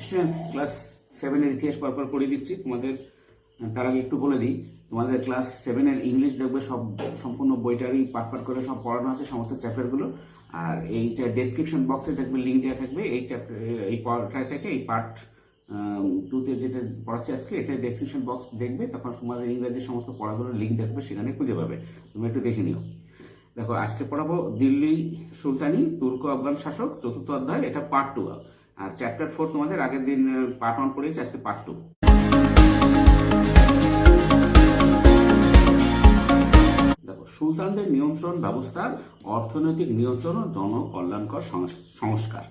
Student, class 7-এর ইতিহাস পরপর পড়িয়ে দিচ্ছি তোমাদের। তার আগে একটু বলে দিই, তোমাদের ক্লাস 7-এর ইংলিশ দেখবে সব সম্পূর্ণ বইটারই পাঠ পাঠ করে সব পড়ানো আছে, সমস্ত চ্যাপ্টারগুলো। আর এইটা ডেসক্রিপশন বক্সে দেখবে লিঙ্ক দেওয়া থাকবে। এই চ্যাপ্টার, এই পড়াটা থেকে, এই পার্ট 2-তে যেটা পড়াচ্ছে আজকে, এটা ডেসক্রিপশন বক্স দেখবে, তখন তোমাদের ইংরেজি সমস্ত পড়াগুলোর লিঙ্ক দেখবে, সেখানে খুঁজে পাবে। তুমি একটু দেখে নিও। দেখো, আজকে পড়াবো দিল্লি সুলতানি, তুর্ক আফগান শাসক, চতুর্থ অধ্যায়। এটা পার্ট 2। আর চ্যাপ্টার 4 তোমাদের আগের দিন পার্ট 1 পড়িয়েছি, আজকে পার্ট 2। দেখো, সুলতানদের নিয়ন্ত্রণ ব্যবস্থার অর্থনৈতিক নিয়ন্ত্রণ ও জনকল্যাণকর সংস্কার।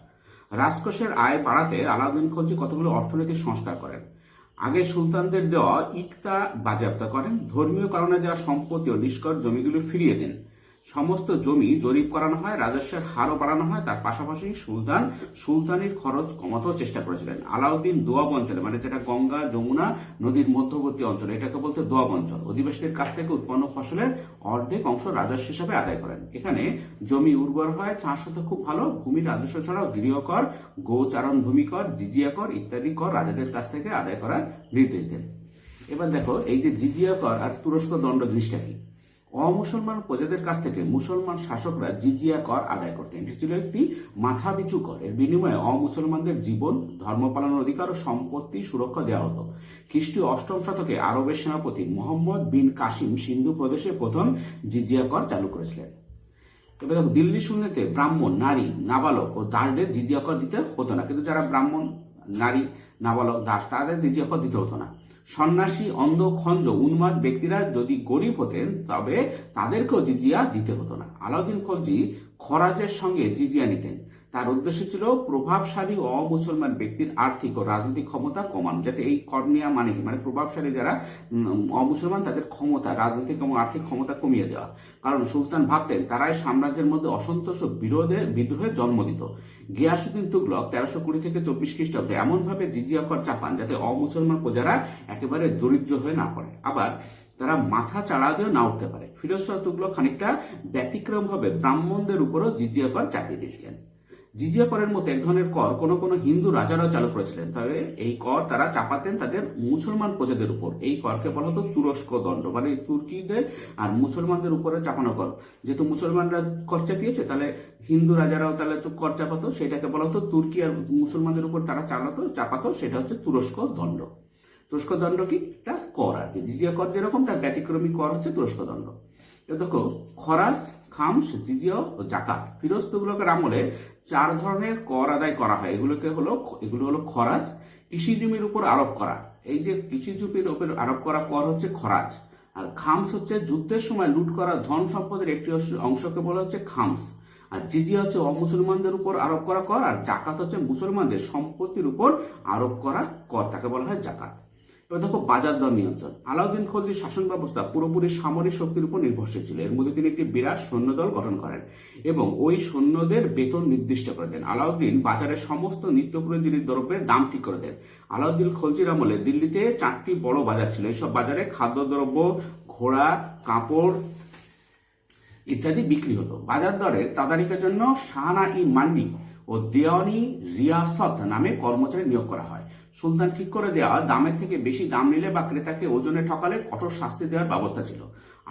রাজকোষের আয় বাড়াতে আলাউদ্দিন খলজি কতগুলো অর্থনৈতিক সংস্কার করেন। আগে সুলতানদের দেওয়া ইকতা বাজেয়াপ্ত করেন, ধর্মীয় কারণে দেওয়া সম্পত্তি ও নিষ্কর জমিগুলো ফিরিয়ে দেন, সমস্ত জমি জরিপ করানো হয়, রাজস্বের হারও বাড়ানো হয়। তার পাশাপাশি সুলতানির খরচ কমাতেও চেষ্টা করেছিলেন। আলাউদ্দিন দোয়াব অঞ্চলে, মানে যেটা গঙ্গা যমুনা নদীর মধ্যবর্তী অঞ্চল, এটাকে বলতে দোয়াব অঞ্চল, অধিবাসীদের কাছ থেকে উৎপন্ন ফসলের অর্ধেক অংশ রাজস্ব হিসাবে আদায় করেন। এখানে জমি উর্বর হয়, চাষাবাদ খুব ভালো। ভূমির রাজস্ব ছাড়াও গৃহকর, গোচারণ ভূমিকর, জিজিয়া কর ইত্যাদি কর রাজাদের কাছ থেকে আদায় করার নির্দেশ দেন। এবার দেখো, এই যে জিজিয়া কর আর তুরস্ক দণ্ড জিনিসটা কি। অমুসলমান প্রজাদের কাছ থেকে মুসলমান শাসকরা জিজিয়া কর আদায় করতেন। এটি ছিল একটি মাথাপিছু কর। এর বিনিময়ে অমুসলমানদের জীবন, ধর্ম পালনের অধিকার ও সম্পত্তি সুরক্ষা দেওয়া হতো। খ্রিস্টীয় 8ম শতকে আরবের সেনাপতি মোহাম্মদ বিন কাসিম সিন্ধু প্রদেশে প্রথম জিজিয়া কর চালু করেছিলেন। এবার দেখো, দিল্লি সুলতানেতে ব্রাহ্মণ, নারী, নাবালক ও দাসদের জিজিয়া কর দিতে হতো না। কিন্তু যারা ব্রাহ্মণ, নারী, নাবালক, দাস, তাদের জিজিয়া কর দিতে হতো না। সন্ন্যাসী, অন্ধ, খঞ্জ, উন্মাদ ব্যক্তিরা যদি গরিব হতেন তবে তাদেরকেও জিজিয়া দিতে হতো না। আলাউদ্দিন খলজি খরাজের সঙ্গে জিজিয়া নিতেন। তার উদ্দেশ্য ছিল প্রভাবশালী ও অমুসলমান ব্যক্তির আর্থিক ও রাজনৈতিক ক্ষমতা কমানো। যাতে এই কর নেওয়া মানে কি, মানে প্রভাবশালী যারা অমুসলমান তাদের ক্ষমতা, রাজনৈতিক এবং আর্থিক ক্ষমতা কমিয়ে দেওয়া। কারণ সুলতান ভাবতেন তারাই সাম্রাজ্যের মধ্যে অসন্তোষ ও বিদ্রোহের জন্ম দিত। গিয়াসউদ্দিন তুগলক 1320 থেকে 24 খ্রিস্টাব্দে এমন ভাবে জিজিয়া কর চাপান যাতে অমুসলমান প্রজারা একেবারে দরিদ্র হয়ে না পড়ে, আবার তারা মাথা চাড়া দিয়েও না উঠতে পারে। ফিরোজ শাহ তুগলক খানিকটা ব্যতিক্রম ভাবে ব্রাহ্মণদের উপরও জিজিয়া কর চাপিয়ে দিয়েছিলেন। জিজিয়া করের মতো এক ধরনের কর কোনো কোনো হিন্দু রাজারাও চালু করেছিলেন, তবে এই কর তারা চাপাতেন তাদের মুসলমান প্রজাদের উপর। এই করকে বলা হতো তুরস্ক দণ্ড, মানে তুর্কিদের আর মুসলমানদের উপরে চাপানো কর। যেহেতু মুসলমানরা কর চাপিয়েছে, তাহলে হিন্দু রাজারাও তাহলে কর চাপাতো, সেটাকে বলা হতো তুর্কি আর মুসলমানদের উপর তারা চাপাতো, সেটা হচ্ছে তুরস্ক দণ্ড। তুরস্ক দণ্ড কি, এটা কর আর কি। জিজিয়া কর যেরকম, তার ব্যতিক্রমী কর হচ্ছে তুরস্ক দণ্ড। দেখো, খরাজ, খামস, জিজিয়া ও জাকাত। ফিরোজ তুগলকের আমলে 4 ধরনের কর আদায় করা হয়। এগুলো হলো খরাজ, কৃষি জমির উপর আরোপ করা। এই যে কৃষি জমির উপর আরোপ করা কর হচ্ছে খরাজ। আর খামস হচ্ছে যুদ্ধের সময় লুট করা ধন সম্পদের একটি অংশকে বলা হচ্ছে খামস। আর জিজিয়া হচ্ছে অমুসলমানদের উপর আরোপ করা কর। আর জাকাত হচ্ছে মুসলমানদের সম্পত্তির উপর আরোপ করা কর, তাকে বলা হয় জাকাত। এবার দেখো, বাজার দর নিয়ন্ত্রণ। আলাউদ্দিন খলজির শাসন ব্যবস্থা পুরোপুরি সামরিক শক্তির উপর নির্ভরশীল ছিল। এর মধ্যে তিনি একটি বিরাট সৈন্যদল গঠন করেন এবং ওই সৈন্যদের বেতন নির্দিষ্ট করে দেন। আলাউদ্দিন বাজারের সমস্ত নিত্য প্রয়োজনীয় দ্রব্যের দাম ঠিক করে দেন। আলাউদ্দিন খলজির আমলে দিল্লিতে 4টি বড় বাজার ছিল। এইসব বাজারে খাদ্যদ্রব্য, ঘোড়া, কাপড় ইত্যাদি বিক্রি হতো। বাজার দরের তদারকির জন্য শাহনাই মান্ডি ও দেওয়ানি রিয়াসত নামে কর্মচারী নিয়োগ করা হয়। সুলতান ঠিক করে দেওয়া দামের থেকে বেশি দাম নিলে বা ক্রেতাকে ওজনে ঠকালে কঠোর শাস্তি দেওয়ার ব্যবস্থা ছিল।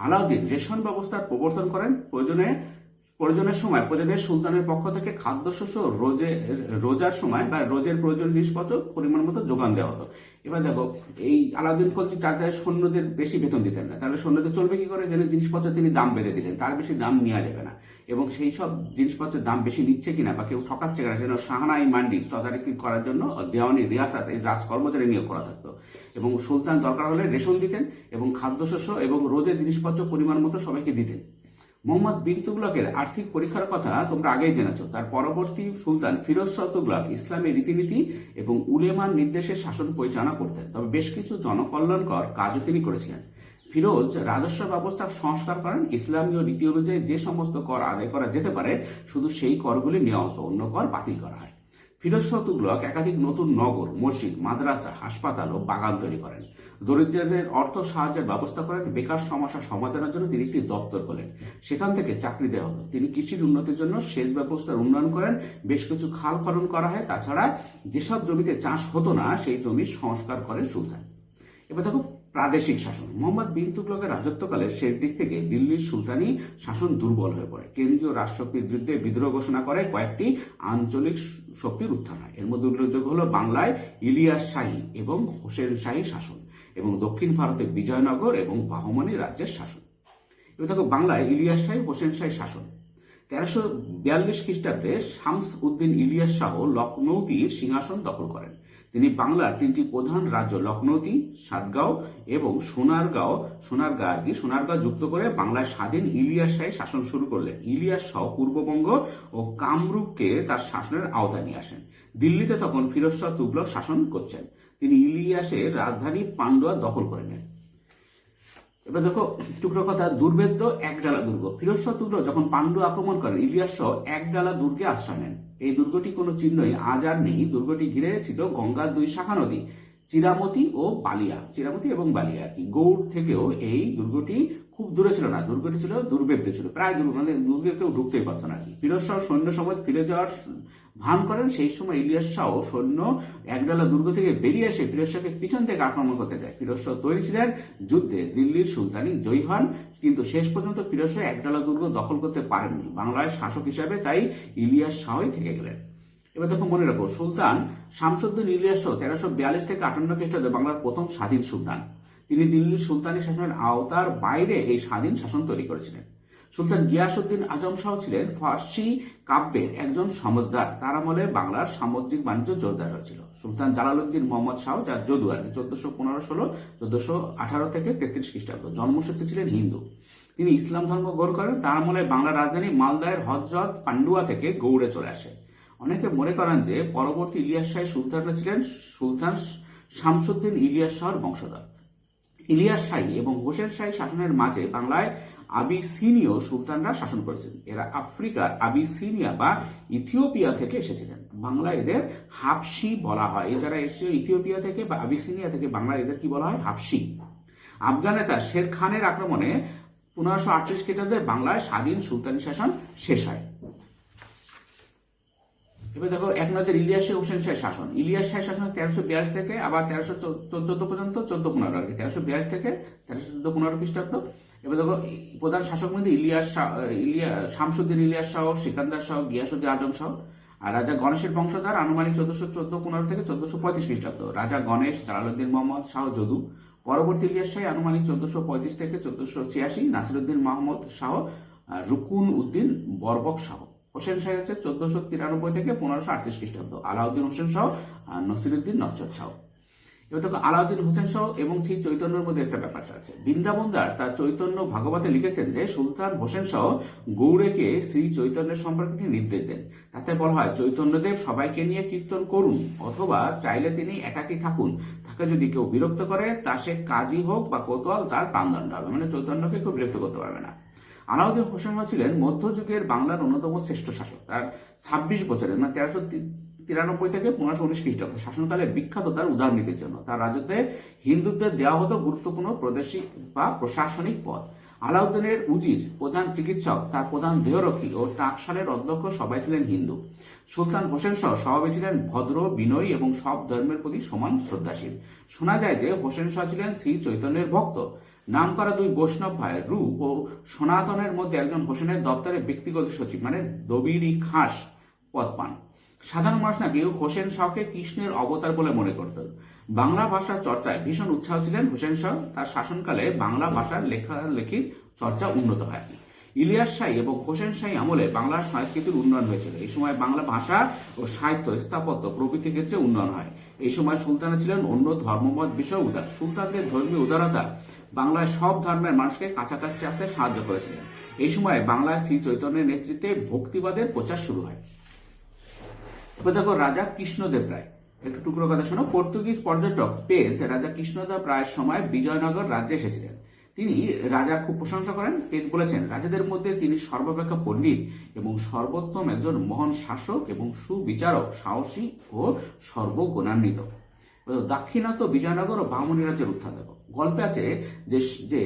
আলাউদ্দিন রেশন ব্যবস্থার প্রবর্তন করেন। প্রয়োজনের সময় প্রজাদের সুলতানের পক্ষ থেকে খাদ্যশস্য রোজার সময় বা রোজের প্রয়োজনীয় জিনিসপত্র পরিমাণ মতো যোগান দেওয়া হতো। এবার দেখো, এই আলাউদ্দিন খলজি তাদের সৈন্যদের বেশি বেতন দিতেন না, তাহলে সৈন্যদের চলবে কি করে, যেন জিনিসপত্র তিনি দাম বেড়ে দিলেন, তার বেশি দাম নেওয়া যাবে না। এবং সেই সব জিনিসপত্রের দাম বেশি নিচ্ছে কিনা বা কেউ ঠকাচ্ছে কিনা, যেন শাহনাই মান্ডি তদারকি করার জন্য দেওয়ানি রিয়াসাত এই রাজ কর্মচারী নিয়োগ করা থাকতো। এবং সুলতান দরকার হলে রেশন দিতেন এবং খাদ্যশস্য এবং রোজের জিনিসপত্র পরিমাণ মতো সবাইকে দিতেন। মোহাম্মদ বিন তুগলকের আর্থিক পরীক্ষার কথা তোমরা আগেই জেনেছো। তার পরবর্তী সুলতান ফিরোজ শাহ তুগলক ইসলামের রীতিনীতি এবং উলেমার নির্দেশে শাসন পরিচালনা করতেন, তবে বেশ কিছু জনকল্যাণকর কাজও তিনি করেছিলেন। ফিরোজ রাজস্ব ব্যবস্থার সংস্কার করেন। ইসলামীয় রীতি অনুযায়ী যে সমস্ত কর আদায় করা যেতে পারে শুধু সেই করগুলি নেওয়া হতো, অন্য কর বাতিল করা হয়। ফিরোজ শাহ তুগলক একাধিক নতুন নগর, মসজিদ, মাদ্রাসা, হাসপাতাল ও বাগান তৈরি করেন। দরিদ্রদের অর্থ সাহায্যের ব্যবস্থা করেন। বেকার সমস্যা সমাধানের জন্য তিনি একটি দপ্তর খোলেন, সেখান থেকে চাকরি দেওয়া হতো। তিনি কৃষির উন্নতির জন্য সেচ ব্যবস্থার উন্নয়ন করেন, বেশ কিছু খাল খনন করা হয়। তাছাড়া যেসব জমিতে চাষ হতো না সেই জমির সংস্কার করেন সুলতান। এবার দেখো প্রাদেশিক শাসন। মোহাম্মদ বিন তুগলকের রাজত্বকালের শেষ দিক থেকে দিল্লির সুলতানি শাসন দুর্বল হয়ে পড়ে। কেন্দ্রীয় রাষ্ট্রশক্তির বিরুদ্ধে বিদ্রোহ ঘোষণা করে কয়েকটি আঞ্চলিক শক্তির উত্থান হয়। এর মধ্যে উল্লেখযোগ্য হল বাংলায় ইলিয়াস শাহী এবং হোসেন শাহী শাসন এবং দক্ষিণ ভারতে বিজয়নগর এবং বাহমনি রাজ্যের শাসন। এবার দেখো বাংলায় ইলিয়াস শাহী, হোসেন শাহী শাসন। 1342 খ্রিস্টাব্দে শামস উদ্দিন ইলিয়াস শাহ লখনৌতির সিংহাসন দখল করেন। তিনি বাংলার তিনটি প্রধান রাজ্য লখনৌতি, সাতগাঁও এবং সোনারগাঁ যুক্ত করে বাংলায় স্বাধীন ইলিয়াস শাহী শাসন শুরু করলেন। ইলিয়াস শাহ পূর্ববঙ্গ ও কামরূপকে তার শাসনের আওতায় নিয়ে আসেন। দিল্লিতে তখন ফিরোজ শাহ তুগলক শাসন করছেন। তিনি ইলিয়াসের রাজধানী পান্ডুয়া দখল করে নেন। এবার দেখো টুকরো কথা, দুর্ভেদ্য একডালা দুর্গ। ফিরোজ শাহ তুগলক যখন পান্ডু আক্রমণ করেন, ইলিয়াস শাহ একডালা দুর্গে আশ্রয় নেন। এই দুর্গটি কোনো চিহ্নই আজ আর নেই। দুর্গটি ঘিরে ছিল গঙ্গার দুই শাখা নদী, চিরামতি এবং বালিয়া আর কি। গৌড় থেকেও এই দুর্গটি খুব দূরে ছিল না, দুর্গটি ছিল দুর্ভেদ্য ছিল, প্রায় মানে দুর্গে কেউ ঢুকতেই পারত না আর কি। ফিরোজ শাহ সৈন্য সময় ফিরে যাওয়ার ভান করেন। সেই সময় ইলিয়াস শাহ সৈন্য একডালা দুর্গ থেকে বেরিয়ে এসে ফিরোজ শাহকে পিছন থেকে আক্রমণ করতে যায়। ফিরোজ শাহ তৈরি ছিলেন যুদ্ধে, দিল্লির সুলতানি জয়ী হন, কিন্তু শেষ পর্যন্ত ফিরোজ শাহ একডালা দুর্গ দখল করতে পারেননি। বাংলায় শাসক হিসাবে তাই ইলিয়াস শাহই থেকে গেলেন। এবার দেখো মনে রাখো, সুলতান শামসুদ্দিন ইলিয়াস শাহ 1342 থেকে 58 খ্রিস্টাব্দে বাংলার প্রথম স্বাধীন সুলতান। তিনি দিল্লির সুলতানি শাসনের আওতার বাইরে এই স্বাধীন শাসন তৈরি করেছিলেন। সুলতান গিয়াসউদ্দিন আজম শাহ ছিলেন ফার্সি কাব্যের একজন সমজদার। তার আমলে বাংলার সামুদ্রিক বাণিজ্য জোরদার হয়েছিল। সুলতান জালালউদ্দিন মোহাম্মদ শাহ, যার যদুয়ার 1415-16, 1418 থেকে 33 খ্রিস্টাব্দ, জন্মসূত্রে ছিলেন হিন্দু। তিনি ইসলাম ধর্ম গ্রহণ করেন। তার আমলে বাংলার রাজধানী মালদার হযরত পান্ডুয়া থেকে গৌড়ে চলে আসে। অনেকে মনে করেন যে পরবর্তী ইলিয়াস শাহী সুলতানরা ছিলেন সুলতান শামসুদ্দিন ইলিয়াস শাহর বংশধর। ইলিয়াস শাহী এবং হোসেন শাহী শাসনের মাঝে বাংলায় আবিসিনীয় সুলতানরা শাসন করেছেন। এরা আফ্রিকার আবিসিনিয়া বা ইথিওপিয়া থেকে এসেছিলেন। বাংলায় এদের হাবশি বলা হয়। যারা এসেছে ইথিওপিয়া থেকে বা আবিসিনিয়া থেকে, বাংলায় এদের কি বলা হয়? হাবশি। আফগান নেতা শের খানের আক্রমণে 1538 খ্রিস্টাব্দে বাংলায় স্বাধীন সুলতানি শাসন শেষ হয়। এবার দেখো এক নজর ইলিয়াস শাহ হোসেন শাহী শাসন। ইলিয়াস শাহী শাসন 1342 থেকে আবার 1314 পর্যন্ত, 1415 আর কি, 1342 থেকে 1314-15 খ্রিস্টাব্দ। এবার দেখো প্রধান শাসক মধ্যে শামসুদ্দিন ইলিয়াস শাহ, সিকান্দার শাহ, গিয়াসউদ্দিন আজম শাহ। আর রাজা গণেশের বংশধর আনুমানিক 1414-15 থেকে 1435 খ্রিস্টাব্দ, রাজা গণেশ, জালালউদ্দিন মোহাম্মদ শাহ যদু। পরবর্তী ইলিয়াস শাহী আনুমানিক 1435 থেকে 1486, নাসিরউদ্দিন মাহমুদ শাহ, রুকুন উদ্দিন বরবক শাহ। হোসেন শাহী হচ্ছে 1493 থেকে 1538 খ্রিস্টাব্দ, আলাউদ্দিন হোসেন শাহ, নসিরউদ্দিন নসরত শাহ। এবার দেখো আলাউদ্দিন হোসেন শাহ এবং শ্রী চৈতন্যের মধ্যে একটা ব্যাপার আছে। বৃন্দাবন দাস তার চৈতন্য ভাগবতে লিখেছেন যে সুলতান হোসেন শাহ গৌড়েকে শ্রী চৈতন্যের সম্পর্কে নির্দেশ দেন। তাতে বলা হয়, চৈতন্যদেব সবাইকে নিয়ে কীর্তন করুন, অথবা চাইলে তিনি একাকী থাকুন। তাকে যদি কেউ বিরক্ত করে, তা সে কাজী হোক বা কোতোয়াল, তার প্রাণদণ্ড হবে। মানে চৈতন্যকে কেউ বিরক্ত করতে পারবে না। আলাউদ্দিন হোসেন শাহ ছিলেন মধ্যযুগের বাংলার অন্যতম শ্রেষ্ঠ শাসক। তার 26 বছরের মানে 1393 থেকে 1519 খ্রিস্টাব্দ শাসনকালে বিখ্যাত তার উদারনীতির জন্য। তার রাজত্বে হিন্দুদের দেওয়া হতো গুরুত্বপূর্ণ প্রাদেশিক বা প্রশাসনিক পদ। আলাউদ্দিনের উজির, প্রধান চিকিৎসক, তার প্রধান দেহরক্ষী ও টাকশালের অধ্যক্ষ সবাই ছিলেন হিন্দু। সুলতান হোসেন শাহ স্বভাবে ছিলেন ভদ্র, বিনয়ী এবং সব ধর্মের প্রতি সমান শ্রদ্ধাশীল। শোনা যায় যে হোসেন শাহ ছিলেন শ্রী চৈতন্যের ভক্ত। নাম করা দুই বৈষ্ণব ভাই রূপ ও সনাতনের মধ্যে একজন হোসেনের দপ্তরে ব্যক্তিগত সচিব মানে দবিরি খাস পদ পান। সাধারণ মানুষ নাকি হোসেন শাহকে কৃষ্ণের অবতার বলে মনে করতেন। বাংলা ভাষার চর্চায় ভীষণ উৎসাহ ছিলেন হোসেন শাহ। তার শাসনকালে বাংলা ভাষার লেখালেখির চর্চা উন্নত হয়। ইলিয়াস শাহী এবং হোসেন শাহী আমলে বাংলার সংস্কৃতির উন্নয়ন হয়েছিল। এই সময় বাংলা ভাষা ও সাহিত্য, স্থাপত্য প্রভৃতি ক্ষেত্রে উন্নয়ন হয়। এই সময় সুলতানা ছিলেন অন্য ধর্মমত বিষয়ে উদার। সুলতানদের ধর্মীয় উদারতা বাংলায় সব ধর্মের মানুষকে কাছাকাছি আসতে সাহায্য করেছিলেন। এই সময় বাংলায় শ্রী চৈতন্যের নেতৃত্বে ভক্তিবাদের প্রচার শুরু হয়। এবার দেখো রাজা কৃষ্ণদেব রায়। একটু টুকরো কথা শোনো। পর্তুগিজ পর্যটক পেজ রাজা কৃষ্ণদেব রায়ের সময় বিজয়নগর রাজ্যে এসেছিলেন। তিনি রাজার খুব প্রশংসা করেন। পেজ বলেছেন, রাজাদের মধ্যে তিনি সর্বাপেক্ষা পণ্ডিত এবং সর্বোত্তম একজন মহান শাসক এবং সুবিচারক, সাহসী ও সর্বগুণান্বিত। দাক্ষিণাত্য বিজয়নগর ও বামনী রাজ্যের উত্থান দেখো। গল্পে আছে যে যে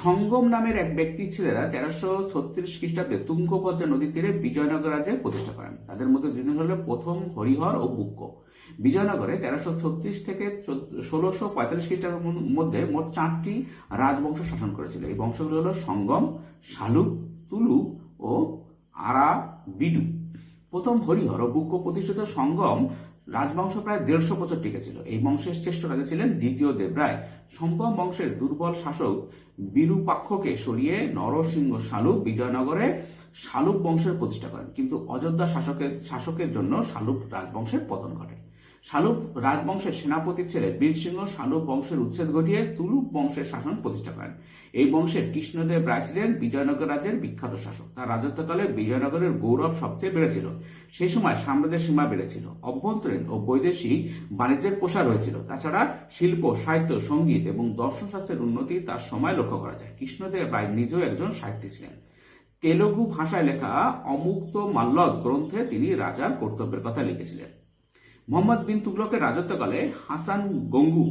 সঙ্গম নামের এক ব্যক্তি ছিলেন 1336 খ্রিস্টাব্দে তুঙ্গভদ্রা নদীর তীরে বিজয়নগর রাজ্যের প্রতিষ্ঠা করেন। তাদের মধ্যে দুজন হল প্রথম হরিহর ও বুক্ক। বিজয়নগরে 1336 থেকে 1645 খ্রিস্টাব্দের মধ্যে মোট 4টি রাজবংশ শাসন করেছিল। এই বংশগুলো হল সঙ্গম, শালুক, তুলুক ও আরাবিডু। প্রথম হরিহর ও বুক্ক প্রতিষ্ঠিত সঙ্গম রাজবংশ প্রায় 150 বছর টিকেছিল। এই বংশের শ্রেষ্ঠ রাজা ছিলেন দ্বিতীয় দেবরায়। সম্পম বংশের দুর্বল শাসক বিরূপাক্ষকে সরিয়ে নরসিংহ শালুক বিজয়নগরে শালুক বংশের প্রতিষ্ঠা করেন, কিন্তু অযোধ্যা শাসকের জন্য শালুক রাজবংশের পতন ঘটে। শালুক রাজবংশের সেনাপতি ছেলে বীরসিংহ শালুক বংশের উচ্ছেদ ঘটিয়ে তুলুক বংশের শাসন প্রতিষ্ঠা করেন। এই বংশের কৃষ্ণদেব রায় ছিলেন বিজয়নগর রাজ্যের বিখ্যাত শাসক। তার রাজত্বকালে বিজয়নগরের গৌরব সবচেয়ে বেড়েছিল। সেই সময় সাম্রাজ্যের সীমা বেড়েছিল, অভ্যন্তরীণ ও বৈদেশিক বাণিজ্যের প্রসার হয়েছিল। তাছাড়া শিল্প, সাহিত্য, সঙ্গীত এবং দর্শনশাস্ত্রের উন্নতি তার সময় লক্ষ্য করা যায়। কৃষ্ণদেব রায় নিজেও একজন সাহিত্যিক ছিলেন। তেলুগু ভাষায় লেখা অমুক্ত মাল্যদ গ্রন্থে তিনি রাজার কর্তব্যের কথা লিখেছিলেন। মোহাম্মদ বিন তুগলকের রাজত্বকালে হাসান গঙ্গু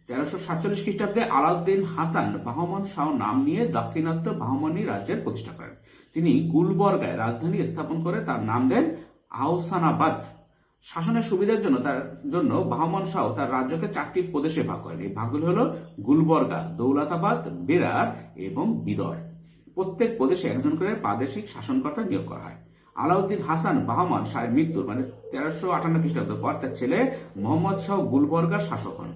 1347 খ্রিস্টাব্দে আলাউদ্দিন হাসান বাহমন শাহ নাম নিয়ে দাক্ষিণাত্য বাহমনি রাজ্যের প্রতিষ্ঠা করেন। তিনি গুলবর্গায় রাজধানী স্থাপন করে তার নাম দেন আহসানাবাদ। শাসনের সুবিধার জন্য বাহমন শাহ তার রাজ্যকে 4টি প্রদেশে ভাগ করেন। এই ভাগগুলি হল গুলবর্গা, দৌলতাবাদ, বেরার এবং বিদর। প্রত্যেক প্রদেশে একজন করে প্রাদেশিক শাসনকর্তা নিয়োগ করা হয়। আলাউদ্দিন হাসান বাহমান শাহের মৃত্যুর 1358 খ্রিস্টাব্দের পর তার ছেলে মোহাম্মদ শাহ গুলবর্গার শাসক হন।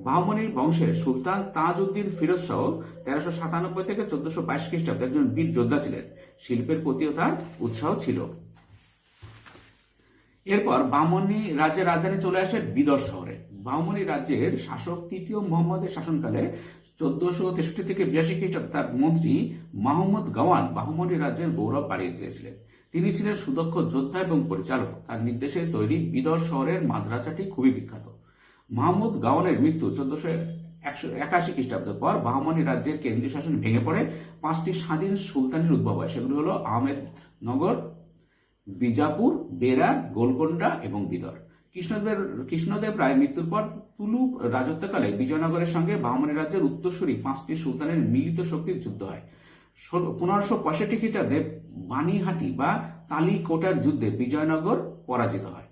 বাহমনি বংশের সুলতান তাজউদ্দিন ফিরোজ শাহ 1397 থেকে 1422 খ্রিস্টাব্দে একজন বীর যোদ্ধা ছিলেন। শিল্পের প্রতিও তার উৎসাহ ছিল। এরপর বাহমনি রাজ্যের রাজধানী চলে আসে বিদর শহরে। বাহমনি রাজ্যের শাসক তৃতীয় মোহাম্মদের শাসনকালে 1463 থেকে 82 খ্রিস্টাব্দে তার মন্ত্রী মাহমুদ গাওয়ান বাহমনি রাজ্যের গৌরব বাড়িয়ে দিয়েছিলেন। তিনি ছিলেন সুদক্ষ যোদ্ধা এবং পরিচালক। তার নির্দেশে তৈরি বিদর শহরের মাদ্রাসাটি খুবই বিখ্যাত। মাহমুদ গাওয়ানের মৃত্যু 1481 খ্রিস্টাব্দের পর বাহমনি রাজ্যের কেন্দ্রীয় শাসন ভেঙে পড়ে 5টি স্বাধীন সুলতানের উদ্ভব হয়। সেগুলি হল আহমেদনগর, বিজাপুর, বেরার, গোলকোন্ডা এবং বিদর। কৃষ্ণদেব রায় মৃত্যুর পর তুলুক রাজত্বকালে বিজয়নগরের সঙ্গে বাহমনি রাজ্যের উত্তরসূরি 5টি সুলতানের মিলিত শক্তির যুদ্ধ হয়। 1565 খ্রিস্টাব্দে বানিহাটি বা তালিকোটার যুদ্ধে বিজয়নগর পরাজিত হয়।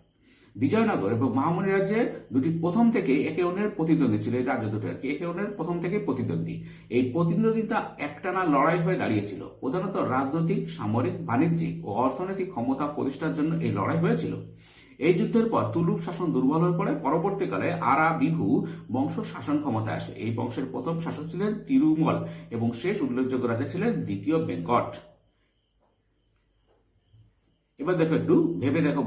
বিজয়নগর এবং বাহমনি রাজ্যে দুটি প্রথম থেকে একে অন্যের প্রতিদ্বন্দ্বী ছিল। এই রাজ্য দুটো আর কি একে অন্যের প্রথম থেকে প্রতিদ্বন্দ্বী। এই প্রতিদ্বন্দ্বিতা একটানা লড়াই হয়ে দাঁড়িয়েছিল। প্রধানত রাজনৈতিক, সামরিক, বাণিজ্যিক ও অর্থনৈতিক ক্ষমতা প্রতিষ্ঠার জন্য এই লড়াই হয়েছিল। এই যুদ্ধের পর তুলুক শাসন দুর্বল হয়ে পড়ে। পরবর্তীকালে আরাবিভু বংশ শাসন ক্ষমতায় আসে। এই বংশের প্রথম শাসক ছিলেন তিরুমল এবং শেষ উল্লেখযোগ্য রাজা ছিলেন দ্বিতীয় বেঙ্কট। এবার দেখো, একটু ভেবে দেখো,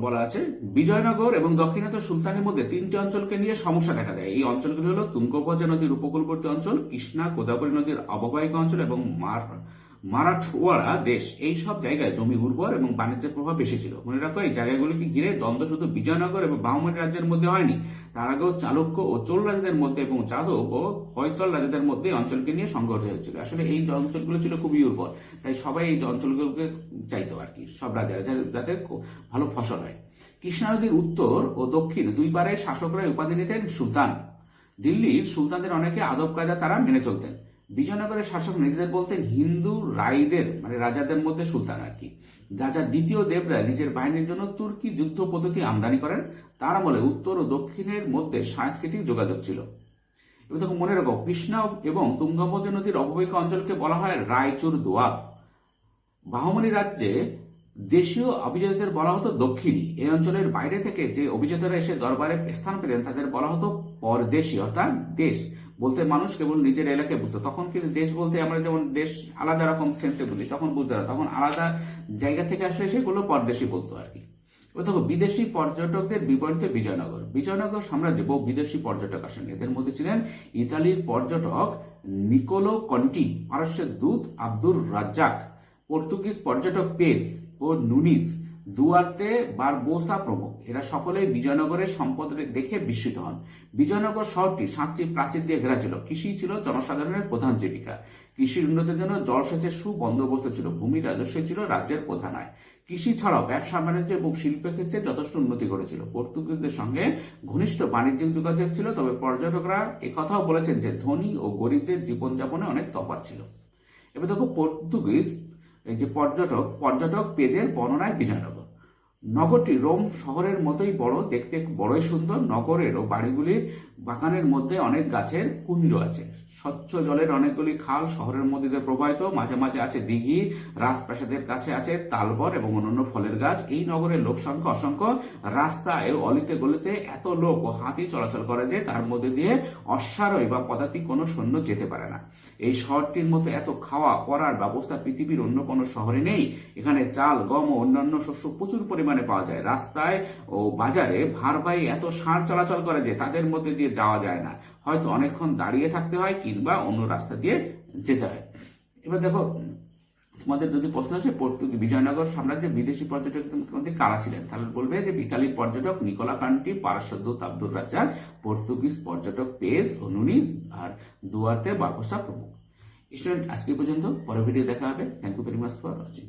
বলা আছে বিজয়নগর এবং দক্ষিণাত্য সুলতানের মধ্যে 3টি অঞ্চলকে নিয়ে সমস্যা দেখা দেয়। এই অঞ্চলগুলি হল তুঙ্গভদ্রা নদীর উপকূলবর্তী অঞ্চল, কৃষ্ণা গোদাবরী নদীর অববাহিকা অঞ্চল এবং মারাঠওয়াড়া দেশ। এই সব জায়গায় জমি উর্বর এবং বাণিজ্যের প্রভাব বেশি ছিল। মনে রাখো, এই জায়গাগুলিকে ঘিরে দ্বন্দ্ব শুধু বিজয়নগর এবং বাহমনি রাজ্যের মধ্যে হয়নি, তার আগেও চালুক্য ও চোল রাজাদের মধ্যে এবং যাদব ও হয়সল রাজাদের মধ্যে অঞ্চলকে নিয়ে সংঘর্ষ হয়েছিল। আসলে এই অঞ্চলগুলো ছিল খুবই উর্বর, তাই সবাই এই অঞ্চলগুলোকে চাইতো আর কি, সব রাজারা, যাতে ভালো ফসল হয়। কৃষ্ণা নদীর উত্তর ও দক্ষিণ দুই পারে শাসকরা উপাধি নিতেন সুলতান। দিল্লির সুলতানদের অনেকে আদব কায়দা তারা মেনে চলতেন। বিজয়নগরের শাসক নিজেদের বলতেন হিন্দু রায়দের, রাজাদের মধ্যে সুলতান আর কি। রাজা দ্বিতীয় দেবরায় নিজের বাহিনীর জন্য তুর্কি যুদ্ধ পদ্ধতি আমদানি করেন। তার আমলে উত্তর ও দক্ষিণের মধ্যে সাংস্কৃতিক যোগাযোগ ছিল। এবার দেখো, মনে রাখো, কৃষ্ণা এবং তুঙ্গভদ্রা নদীর অববাহিকা অঞ্চলকে বলা হয় রায়চুর দোয়াব। বাহমনি রাজ্যে দেশীয় অভিজাতদের বলা হতো দক্ষিণী। এই অঞ্চলের বাইরে থেকে যে অভিজাতরা এসে দরবারে স্থান পেলেন তাদের বলা হতো পরদেশী, অর্থাৎ দেশ বলতে মানুষ কেবল নিজের এলাকায় বুঝতো। তখন কিন্তু দেশ বলতে আমরা যেমন দেশ আলাদা রকম সেন্সে বলি, তখন বুঝতে না, তখন আলাদা জায়গা থেকে আসলে সেগুলো পরদেশী বলতো আর কি। দেখো, বিদেশি পর্যটকদের বিপরীতে বিজয়নগর সাম্রাজ্যে বহু বিদেশি পর্যটক আসেন। এদের মধ্যে ছিলেন ইতালির পর্যটক নিকোলো কন্টি, পারস্যের দূত আব্দুর রাজ্জাক, পর্তুগিজ পর্যটক পেজ ও নুনিজ, দুয়ার্তে বারবোসা প্রমুখ। এরা সকলেই বিজয়নগরের সম্পদ দেখে বিস্মিত হন। বিজয়নগর শহরটি 7টি প্রাচীর দিয়ে ঘেরা ছিল। কৃষি ছিল জনসাধারণের প্রধান জীবিকা। কৃষির উন্নতির জন্য জলসেচের সুবন্দোবস্ত ছিল। ভূমি রাজস্ব ছিল রাজ্যের প্রধান আয়। কৃষি ছাড়াও ব্যবসা বাণিজ্য এবং শিল্পের ক্ষেত্রে যথেষ্ট উন্নতি ঘটেছিল। পর্তুগিজদের সঙ্গে ঘনিষ্ঠ বাণিজ্যিক যোগাযোগ ছিল, তবে পর্যটকরা একথাও বলেছেন যে ধনী ও গরিবদের জীবনযাপনে অনেক তফাৎ ছিল। এবার দেখো পর্তুগিজ এই যে পর্যটক পেজের বর্ণনায় বিজয়নগর। নগরটি রোম শহরের মতোই বড়, দেখতে বড়ই সুন্দর। নগরের ও বাড়িগুলির বাগানের মধ্যে অনেক গাছের কুঞ্জ আছে। স্বচ্ছ জলের অনেকগুলি খাল শহরের মধ্যে দিয়ে প্রবাহিত। মাঝে মাঝে আছে দিঘি। রাজপ্রাসাদের কাছে আছে তালবর এবং অন্যান্য ফলের গাছ। এই নগরের লোক সংখ্যা অসংখ্য। রাস্তায় অলিতে গলিতে এত লোক ও হাতি চলাচল করে যে তার মধ্যে দিয়ে অশ্বারোহী বা পদাতি কোনো সৈন্য যেতে পারে না। এই শহরটির মতো এত খাওয়া পরার ব্যবস্থা পৃথিবীর অন্য কোনো শহরে নেই। এখানে চাল, গম ও অন্যান্য শস্য প্রচুর পরিমাণে পাওয়া যায়। রাস্তায় ও বাজারে ভারবাহী এত ষাঁড় চলাচল করে যে তাদের মধ্যে দিয়ে যাওয়া যায় না। হয়তো অনেকক্ষণ দাঁড়িয়ে থাকতে হয় কিংবা অন্য রাস্তা দিয়ে যেতে হয়। এবার দেখো, তোমাদের যদি প্রশ্ন আছে বিজয়নগর সাম্রাজ্যের বিদেশি পর্যটকদের মধ্যে কারা ছিলেন, তাহলে বলবে যে ইতালির পর্যটক নিকোলা কান্টি, পারস্য দূত আব্দুর রাজ্জাক, পর্তুগিজ পর্যটক পেজ ও নুনিজ, আর দুয়ার্তে বার্বোসা প্রমুখ। স্টুডেন্ট, আজকে পর্যন্ত। পরের ভিডিও দেখা হবে। Thank you very much for watching.